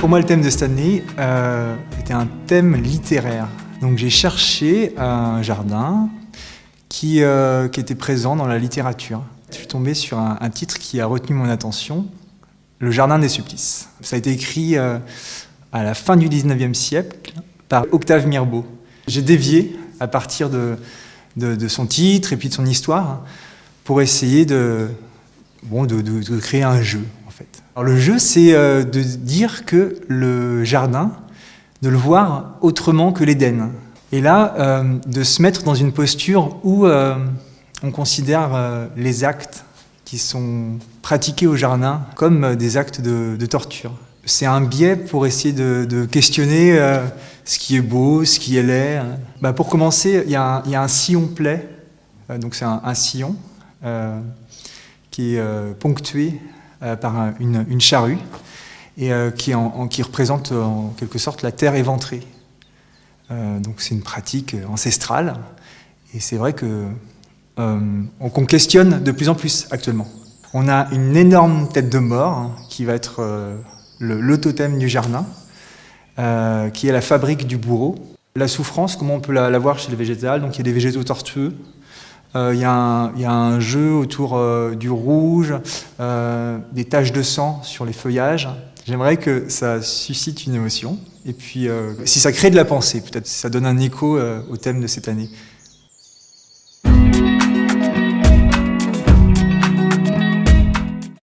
Pour moi, le thème de cette année était un thème littéraire. Donc j'ai cherché un jardin qui était présent dans la littérature. Je suis tombé sur un titre qui a retenu mon attention, Le Jardin des Supplices. Ça a été écrit à la fin du 19e siècle par Octave Mirbeau. J'ai dévié à partir de son titre et puis de son histoire pour essayer de créer un jeu, en fait. Alors, le jeu, c'est de dire que le jardin, de le voir autrement que l'Éden. Et là, de se mettre dans une posture où on considère les actes qui sont pratiqués au jardin comme des actes de torture. C'est un biais pour essayer de questionner ce qui est beau, ce qui est laid. Pour commencer, il y a un sillon plaid, donc c'est un sillon qui est ponctué par une charrue et qui représente en quelque sorte la terre éventrée. Donc c'est une pratique ancestrale et c'est vrai qu'on questionne de plus en plus actuellement. On a une énorme tête de mort qui va être le totem du jardin, qui est la fabrique du bourreau. La souffrance, comment on peut la voir chez les végétales, donc il y a des végétaux tortueux, il y a un jeu autour du rouge, des taches de sang sur les feuillages. J'aimerais que ça suscite une émotion, et puis si ça crée de la pensée, peut-être ça donne un écho au thème de cette année.